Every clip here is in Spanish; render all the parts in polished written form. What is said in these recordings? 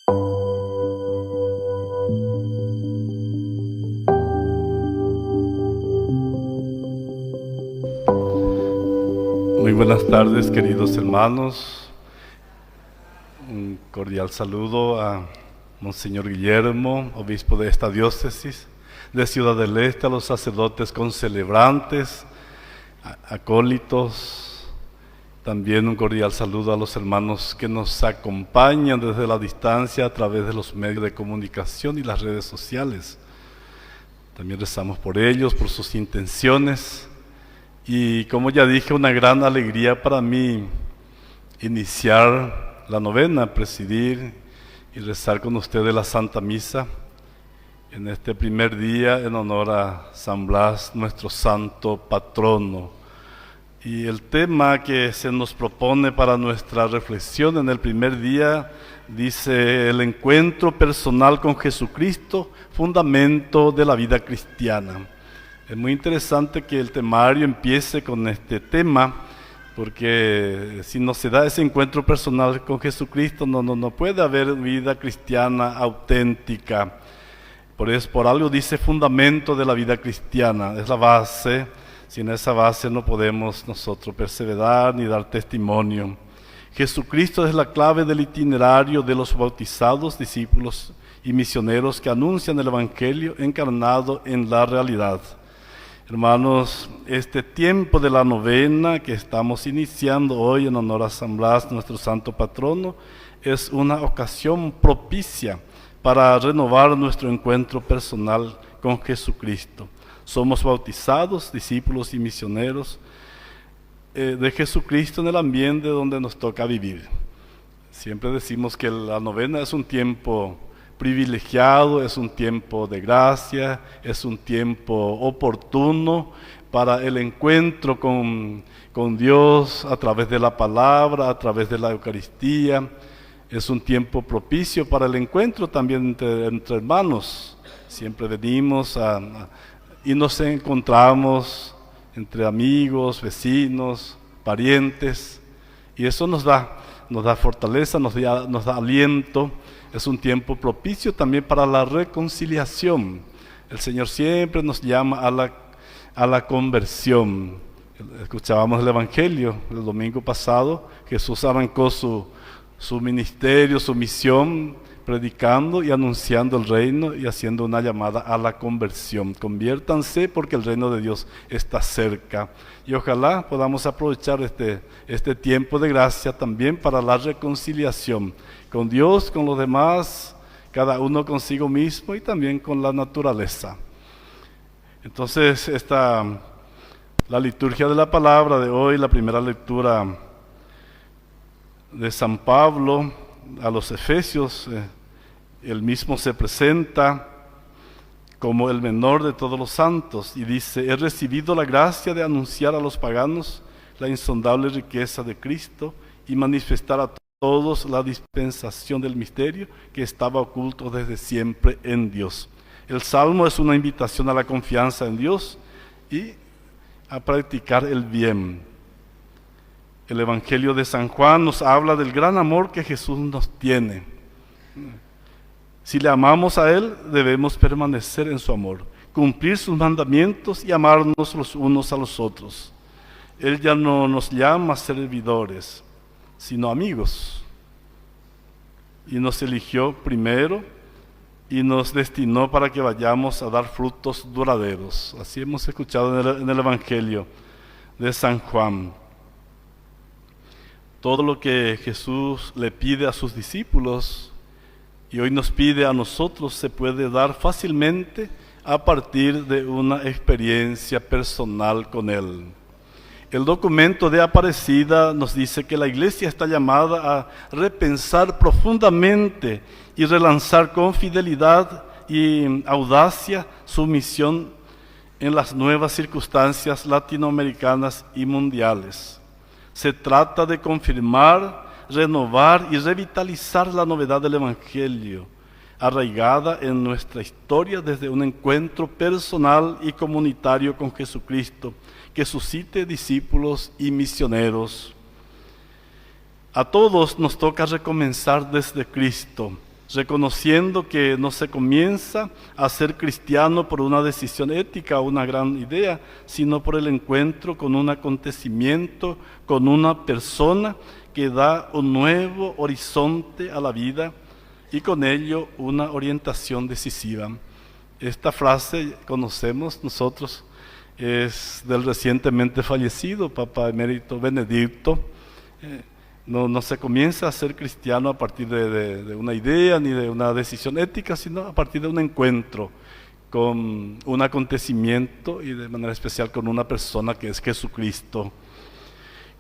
Muy buenas tardes, queridos hermanos. Un cordial saludo a Monseñor Guillermo, obispo de esta diócesis de Ciudad del Este, a los sacerdotes concelebrantes, acólitos. También un cordial saludo a los hermanos que nos acompañan desde la distancia a través de los medios de comunicación y las redes sociales. También rezamos por ellos, por sus intenciones. Y como ya dije, una gran alegría para mí iniciar la novena, presidir y rezar con ustedes la Santa Misa en este primer día en honor a San Blas, nuestro santo patrono. Y el tema que se nos propone para nuestra reflexión en el primer día dice: el encuentro personal con Jesucristo, fundamento de la vida cristiana. Es muy interesante que el temario empiece con este tema, porque si no se da ese encuentro personal con Jesucristo, no puede haber vida cristiana auténtica. Por algo dice fundamento de la vida cristiana, es la base. Sin esa base no podemos nosotros perseverar ni dar testimonio. Jesucristo es la clave del itinerario de los bautizados, discípulos y misioneros que anuncian el Evangelio encarnado en la realidad. Hermanos, este tiempo de la novena que estamos iniciando hoy en honor a San Blas, nuestro santo patrono, es una ocasión propicia para renovar nuestro encuentro personal con Jesucristo. Somos bautizados, discípulos y misioneros de Jesucristo en el ambiente donde nos toca vivir. Siempre decimos que la novena es un tiempo privilegiado, es un tiempo de gracia, es un tiempo oportuno para el encuentro con Dios a través de la palabra, a través de la Eucaristía. Es un tiempo propicio para el encuentro también entre hermanos. Siempre venimos y nos encontramos entre amigos, vecinos, parientes, y eso nos da fortaleza, nos da aliento. Es un tiempo propicio también para la reconciliación. El Señor siempre nos llama a la conversión. Escuchábamos el Evangelio el domingo pasado. Jesús arrancó su ministerio, su misión, predicando y anunciando el reino y haciendo una llamada a la conversión. Conviértanse porque el reino de Dios está cerca. Y ojalá podamos aprovechar este tiempo de gracia también para la reconciliación con Dios, con los demás, cada uno consigo mismo y también con la naturaleza. Entonces, la liturgia de la palabra de hoy, la primera lectura de San Pablo a los Efesios, él mismo se presenta como el menor de todos los santos y dice: he recibido la gracia de anunciar a los paganos la insondable riqueza de Cristo y manifestar a todos la dispensación del misterio que estaba oculto desde siempre en Dios. El Salmo es una invitación a la confianza en Dios y a practicar el bien. El Evangelio de San Juan nos habla del gran amor que Jesús nos tiene. Si le amamos a Él, debemos permanecer en su amor, cumplir sus mandamientos y amarnos los unos a los otros. Él ya no nos llama servidores, sino amigos. Y nos eligió primero y nos destinó para que vayamos a dar frutos duraderos. Así hemos escuchado en el Evangelio de San Juan. Todo lo que Jesús le pide a sus discípulos y hoy nos pide a nosotros se puede dar fácilmente a partir de una experiencia personal con Él. El documento de Aparecida nos dice que la Iglesia está llamada a repensar profundamente y relanzar con fidelidad y audacia su misión en las nuevas circunstancias latinoamericanas y mundiales. Se trata de confirmar, renovar y revitalizar la novedad del Evangelio, arraigada en nuestra historia desde un encuentro personal y comunitario con Jesucristo, que suscite discípulos y misioneros. A todos nos toca recomenzar desde Cristo, reconociendo que no se comienza a ser cristiano por una decisión ética o una gran idea, sino por el encuentro con un acontecimiento, con una persona que da un nuevo horizonte a la vida y con ello una orientación decisiva. Esta frase conocemos nosotros, es del recientemente fallecido Papa Emérito Benedicto. No se comienza a ser cristiano a partir de una idea ni de una decisión ética, sino a partir de un encuentro con un acontecimiento y de manera especial con una persona que es Jesucristo.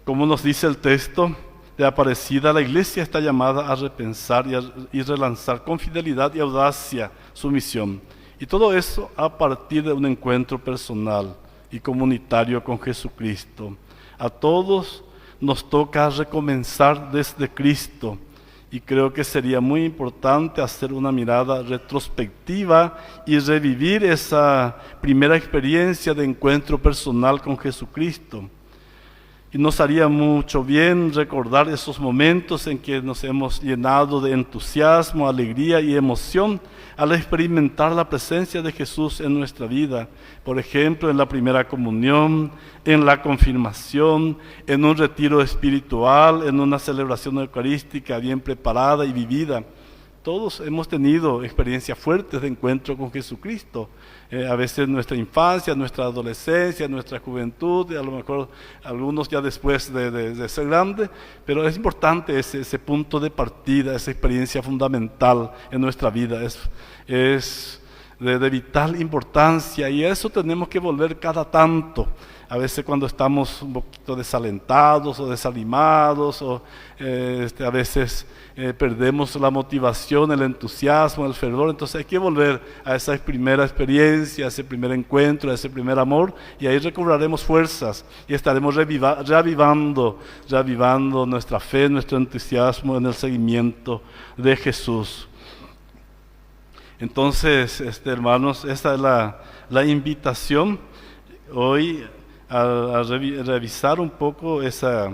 Como nos dice el texto de Aparecida, la Iglesia está llamada a repensar y relanzar con fidelidad y audacia su misión. Y todo eso a partir de un encuentro personal y comunitario con Jesucristo. A todos nos toca recomenzar desde Cristo y creo que sería muy importante hacer una mirada retrospectiva y revivir esa primera experiencia de encuentro personal con Jesucristo. Y nos haría mucho bien recordar esos momentos en que nos hemos llenado de entusiasmo, alegría y emoción al experimentar la presencia de Jesús en nuestra vida. Por ejemplo, en la primera comunión, en la confirmación, en un retiro espiritual, en una celebración eucarística bien preparada y vivida. Todos hemos tenido experiencias fuertes de encuentro con Jesucristo. A veces en nuestra infancia, nuestra adolescencia, nuestra juventud, a lo mejor algunos ya después de ser grande, pero es importante ese punto de partida, esa experiencia fundamental en nuestra vida, es de vital importancia y a eso tenemos que volver cada tanto. A veces cuando estamos un poquito desalentados o desanimados, o a veces perdemos la motivación, el entusiasmo, el fervor, entonces hay que volver a esa primera experiencia, a ese primer encuentro, a ese primer amor, y ahí recobraremos fuerzas y estaremos reavivando nuestra fe, nuestro entusiasmo en el seguimiento de Jesús. Entonces, hermanos, esta es la invitación hoy a revisar un poco esa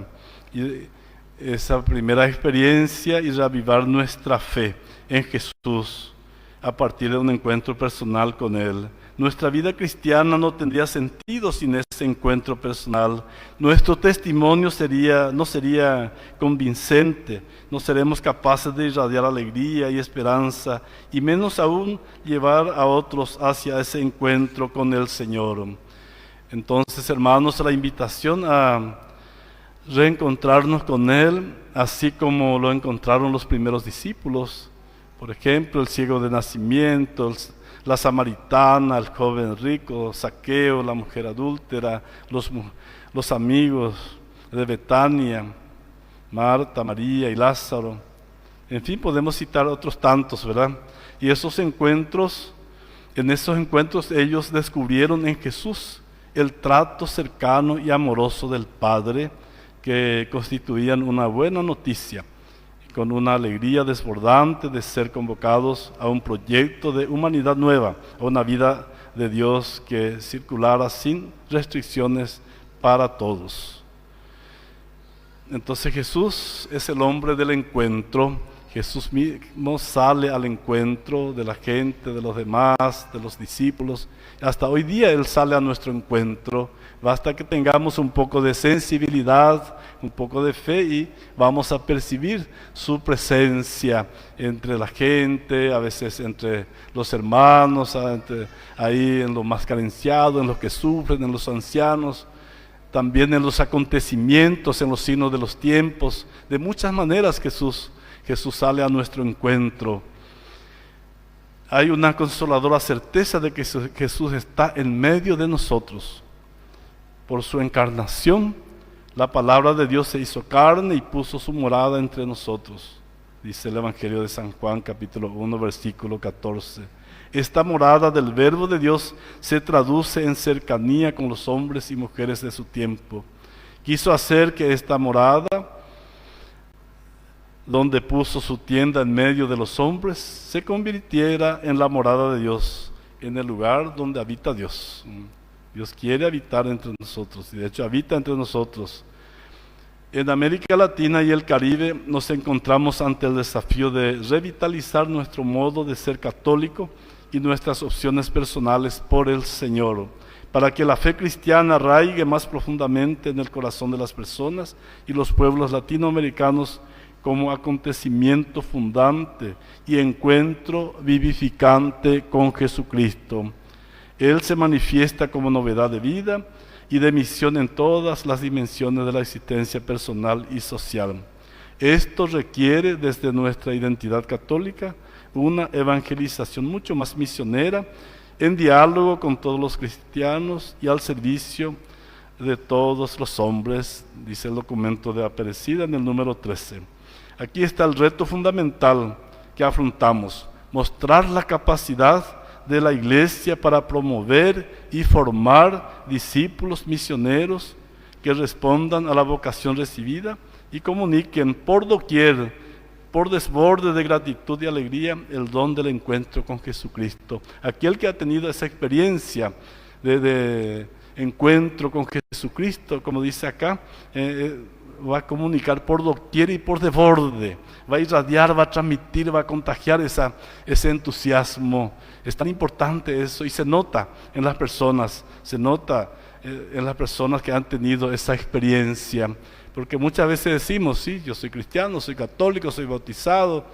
primera experiencia y reavivar nuestra fe en Jesús a partir de un encuentro personal con Él. Nuestra vida cristiana no tendría sentido sin ese encuentro personal. Nuestro testimonio no sería convincente, no seremos capaces de irradiar alegría y esperanza, y menos aún llevar a otros hacia ese encuentro con el Señor. Entonces, hermanos, la invitación a reencontrarnos con Él, así como lo encontraron los primeros discípulos. Por ejemplo, el ciego de nacimiento, la samaritana, el joven rico, Zaqueo, la mujer adúltera, los amigos de Betania, Marta, María y Lázaro. En fin, podemos citar otros tantos, ¿verdad? Y en esos encuentros ellos descubrieron en Jesús el trato cercano y amoroso del Padre, que constituían una buena noticia, con una alegría desbordante de ser convocados a un proyecto de humanidad nueva, a una vida de Dios que circulara sin restricciones para todos. Entonces Jesús es el hombre del encuentro. Jesús mismo sale al encuentro de la gente, de los demás, de los discípulos. Hasta hoy día Él sale a nuestro encuentro. Basta que tengamos un poco de sensibilidad, un poco de fe y vamos a percibir su presencia entre la gente, a veces entre los hermanos, ahí en los más carenciados, en los que sufren, en los ancianos, también en los acontecimientos, en los signos de los tiempos. De muchas maneras Jesús sale a nuestro encuentro. Hay una consoladora certeza de que Jesús está en medio de nosotros. Por su encarnación, la palabra de Dios se hizo carne y puso su morada entre nosotros, dice el Evangelio de San Juan, capítulo 1, versículo 14. Esta morada del Verbo de Dios se traduce en cercanía con los hombres y mujeres de su tiempo. Quiso hacer que esta morada, donde puso su tienda en medio de los hombres, se convirtiera en la morada de Dios, en el lugar donde habita Dios. Dios quiere habitar entre nosotros, y de hecho habita entre nosotros. En América Latina y el Caribe nos encontramos ante el desafío de revitalizar nuestro modo de ser católico y nuestras opciones personales por el Señor, para que la fe cristiana arraigue más profundamente en el corazón de las personas y los pueblos latinoamericanos como acontecimiento fundante y encuentro vivificante con Jesucristo. Él se manifiesta como novedad de vida y de misión en todas las dimensiones de la existencia personal y social. Esto requiere desde nuestra identidad católica una evangelización mucho más misionera, en diálogo con todos los cristianos y al servicio de todos los hombres, dice el documento de Aparecida en el número 13. Aquí está el reto fundamental que afrontamos: mostrar la capacidad de la Iglesia para promover y formar discípulos misioneros que respondan a la vocación recibida y comuniquen por doquier, por desborde de gratitud y alegría, el don del encuentro con Jesucristo. Aquel que ha tenido esa experiencia de encuentro con Jesucristo, como dice acá, va a comunicar por doquier y por desborde, va a irradiar, va a transmitir, va a contagiar ese entusiasmo. Es tan importante eso y se nota en las personas, en las personas que han tenido esa experiencia, porque muchas veces decimos, sí, yo soy cristiano, soy católico, soy bautizado,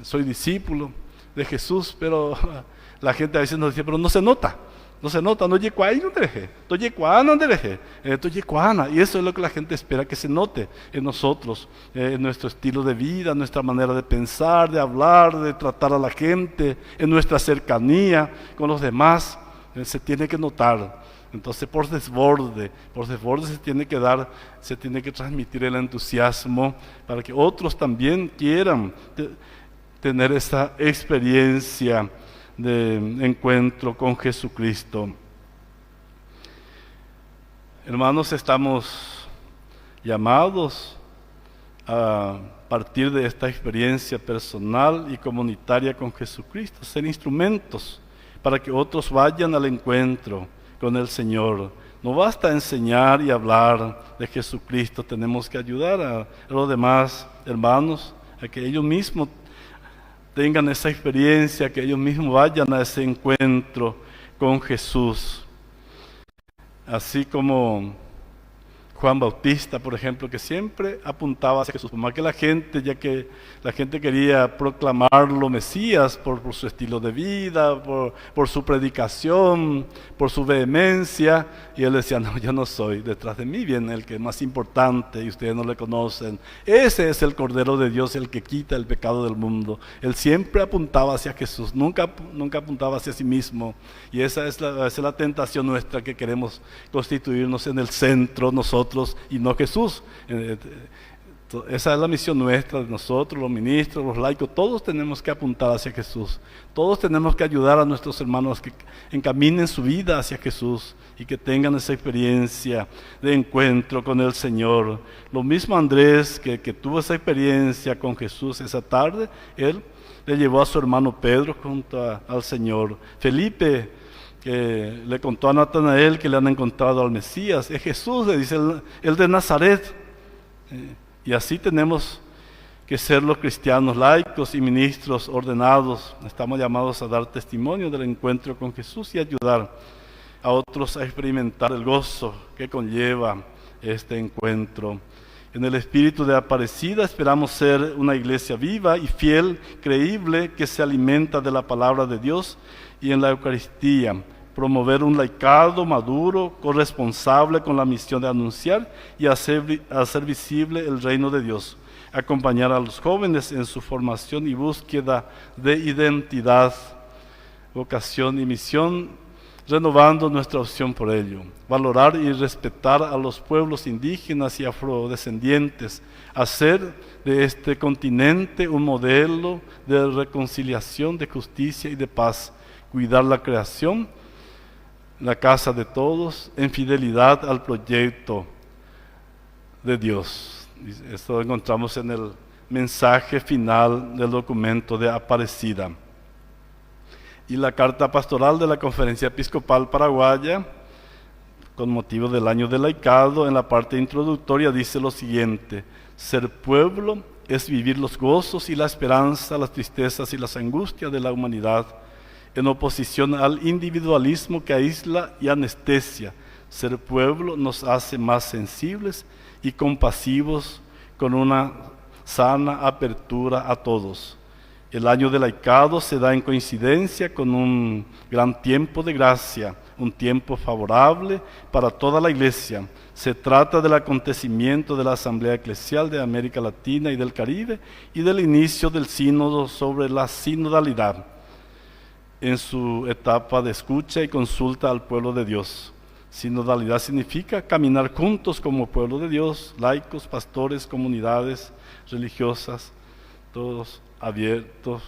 soy discípulo de Jesús, pero la gente a veces nos dice, pero no se nota, no llegó ahí, no deje, no llegó y eso es lo que la gente espera que se note en nosotros, en nuestro estilo de vida, en nuestra manera de pensar, de hablar, de tratar a la gente, en nuestra cercanía con los demás, se tiene que notar. Entonces por desborde se tiene que transmitir el entusiasmo para que otros también quieran tener esa experiencia de encuentro con Jesucristo. Hermanos, estamos llamados a partir de esta experiencia personal y comunitaria con Jesucristo, ser instrumentos para que otros vayan al encuentro con el Señor. No basta enseñar y hablar de Jesucristo, tenemos que ayudar a los demás hermanos a que ellos mismos tengan esa experiencia, que ellos mismos vayan a ese encuentro con Jesús. Así como Juan Bautista, por ejemplo, que siempre apuntaba hacia Jesús, más que la gente, ya que la gente quería proclamarlo Mesías por su estilo de vida, por su predicación, por su vehemencia, y él decía, no, yo no soy, detrás de mí viene el que es más importante y ustedes no le conocen. Ese es el Cordero de Dios, el que quita el pecado del mundo. Él siempre apuntaba hacia Jesús, nunca apuntaba hacia sí mismo, y esa es la tentación nuestra, que queremos constituirnos en el centro nosotros y no Jesús. Esa es la misión nuestra, de nosotros, los ministros, los laicos, todos tenemos que apuntar hacia Jesús. Todos tenemos que ayudar a nuestros hermanos que encaminen su vida hacia Jesús y que tengan esa experiencia de encuentro con el Señor. Lo mismo Andrés, que tuvo esa experiencia con Jesús esa tarde, él le llevó a su hermano Pedro junto al Señor. Felipe, que le contó a Natanael que le han encontrado al Mesías, es Jesús, le dice el de Nazaret. Y así tenemos que ser los cristianos laicos y ministros ordenados. Estamos llamados a dar testimonio del encuentro con Jesús y ayudar a otros a experimentar el gozo que conlleva este encuentro. En el espíritu de Aparecida esperamos ser una iglesia viva y fiel, creíble, que se alimenta de la palabra de Dios y en la Eucaristía, promover un laicado maduro, corresponsable con la misión de anunciar y hacer visible el reino de Dios, acompañar a los jóvenes en su formación y búsqueda de identidad, vocación y misión, renovando nuestra opción por ello, valorar y respetar a los pueblos indígenas y afrodescendientes, hacer de este continente un modelo de reconciliación, de justicia y de paz, cuidar la creación, la casa de todos, en fidelidad al proyecto de Dios. Esto lo encontramos en el mensaje final del documento de Aparecida. Y la carta pastoral de la Conferencia Episcopal Paraguaya con motivo del año del laicado, en la parte introductoria dice lo siguiente: ser pueblo es vivir los gozos y la esperanza, las tristezas y las angustias de la humanidad, en oposición al individualismo que aísla y anestesia. Ser pueblo nos hace más sensibles y compasivos, con una sana apertura a todos. El año del laicado se da en coincidencia con un gran tiempo de gracia, un tiempo favorable para toda la Iglesia. Se trata del acontecimiento de la Asamblea Eclesial de América Latina y del Caribe y del inicio del sínodo sobre la sinodalidad, en su etapa de escucha y consulta al pueblo de Dios. Sinodalidad significa caminar juntos como pueblo de Dios, laicos, pastores, comunidades religiosas, todos abiertos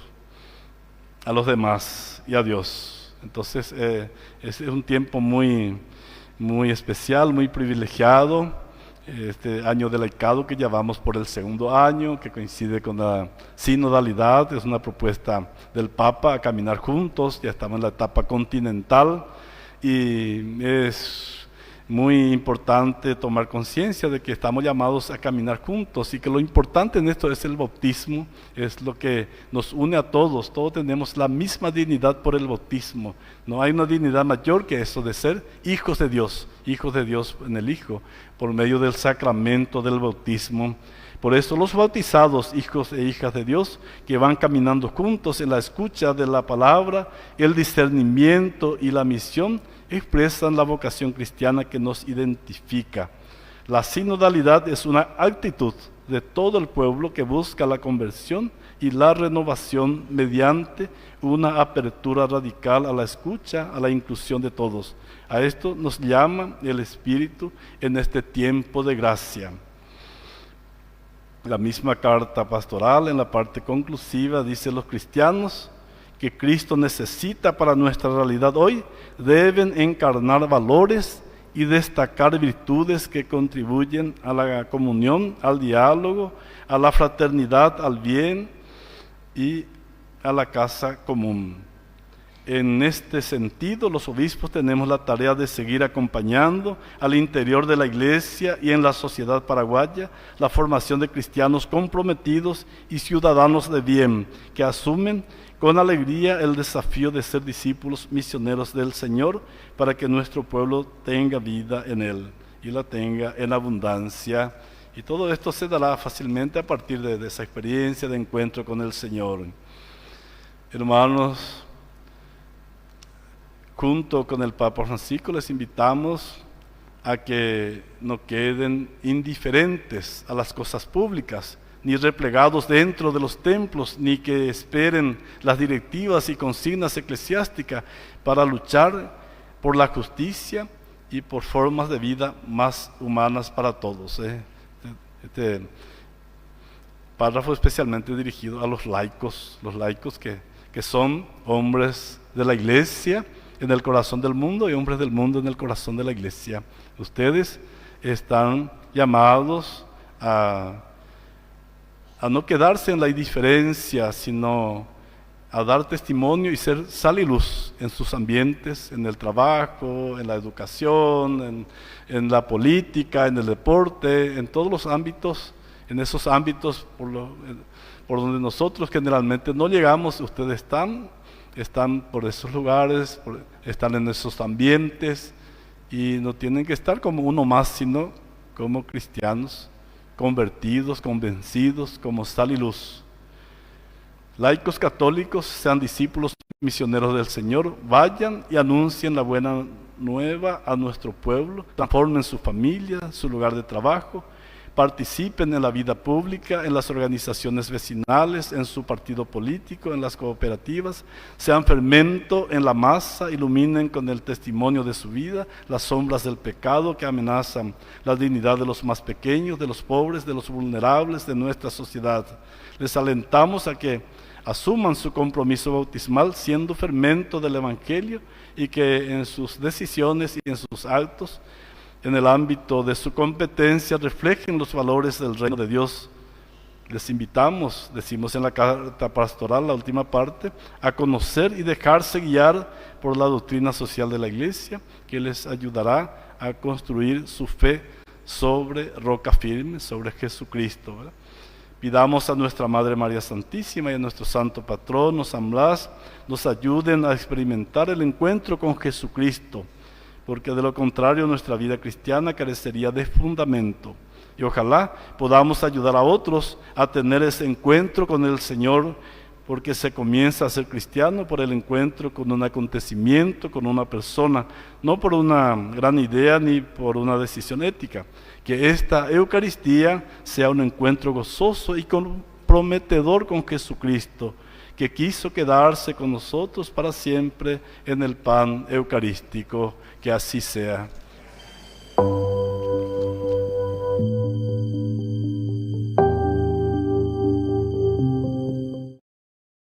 a los demás y a Dios. Entonces es un tiempo muy especial, muy privilegiado, este año de laicado que ya vamos por el segundo año, que coincide con la sinodalidad. Es una propuesta del Papa a caminar juntos. Ya estamos en la etapa continental y es muy importante tomar conciencia de que estamos llamados a caminar juntos y que lo importante en esto es el bautismo, es lo que nos une a todos. Todos tenemos la misma dignidad por el bautismo. No hay una dignidad mayor que eso de ser hijos de Dios en el Hijo, por medio del sacramento del bautismo. Por eso los bautizados, hijos e hijas de Dios, que van caminando juntos en la escucha de la palabra, el discernimiento y la misión, expresan la vocación cristiana que nos identifica. La sinodalidad es una actitud de todo el pueblo que busca la conversión y la renovación mediante una apertura radical a la escucha, a la inclusión de todos. A esto nos llama el Espíritu en este tiempo de gracia. La misma carta pastoral, en la parte conclusiva, dice: los cristianos que Cristo necesita para nuestra realidad hoy deben encarnar valores y destacar virtudes que contribuyen a la comunión, al diálogo, a la fraternidad, al bien y a la casa común. En este sentido, los obispos tenemos la tarea de seguir acompañando al interior de la Iglesia y en la sociedad paraguaya la formación de cristianos comprometidos y ciudadanos de bien, que asumen con alegría el desafío de ser discípulos misioneros del Señor, para que nuestro pueblo tenga vida en Él y la tenga en abundancia. Y todo esto se dará fácilmente a partir de esa experiencia de encuentro con el Señor. Hermanos, junto con el Papa Francisco les invitamos a que no queden indiferentes a las cosas públicas, ni replegados dentro de los templos, ni que esperen las directivas y consignas eclesiásticas para luchar por la justicia y por formas de vida más humanas para todos. Este párrafo especialmente dirigido a los laicos que son hombres de la Iglesia en el corazón del mundo y hombres del mundo en el corazón de la Iglesia. Ustedes están llamados a no quedarse en la indiferencia, sino a dar testimonio y ser sal y luz en sus ambientes, en el trabajo, en la educación, en la política, en el deporte, en todos los ámbitos, en esos ámbitos por donde nosotros generalmente no llegamos. Ustedes están por esos lugares, están en esos ambientes y no tienen que estar como uno más, sino como cristianos convertidos, convencidos, como sal y luz. Laicos católicos, sean discípulos misioneros del Señor, vayan y anuncien la buena nueva a nuestro pueblo, transformen su familia, su lugar de trabajo, participen en la vida pública, en las organizaciones vecinales, en su partido político, en las cooperativas, sean fermento en la masa, iluminen con el testimonio de su vida las sombras del pecado que amenazan la dignidad de los más pequeños, de los pobres, de los vulnerables de nuestra sociedad. Les alentamos a que asuman su compromiso bautismal siendo fermento del Evangelio y que en sus decisiones y en sus actos, en el ámbito de su competencia, reflejen los valores del reino de Dios Les invitamos, decimos en la carta pastoral, la última parte, a conocer y dejarse guiar por la doctrina social de la Iglesia, que les ayudará a construir su fe sobre roca firme, sobre Jesucristo, ¿verdad? Pidamos a nuestra Madre María Santísima y a nuestro Santo Patrono, San Blas, nos ayuden a experimentar el encuentro con Jesucristo, porque de lo contrario nuestra vida cristiana carecería de fundamento. Y ojalá podamos ayudar a otros a tener ese encuentro con el Señor, porque se comienza a ser cristiano por el encuentro con un acontecimiento, con una persona, no por una gran idea ni por una decisión ética. Que esta Eucaristía sea un encuentro gozoso y comprometedor con Jesucristo, que quiso quedarse con nosotros para siempre en el pan eucarístico. Que así sea.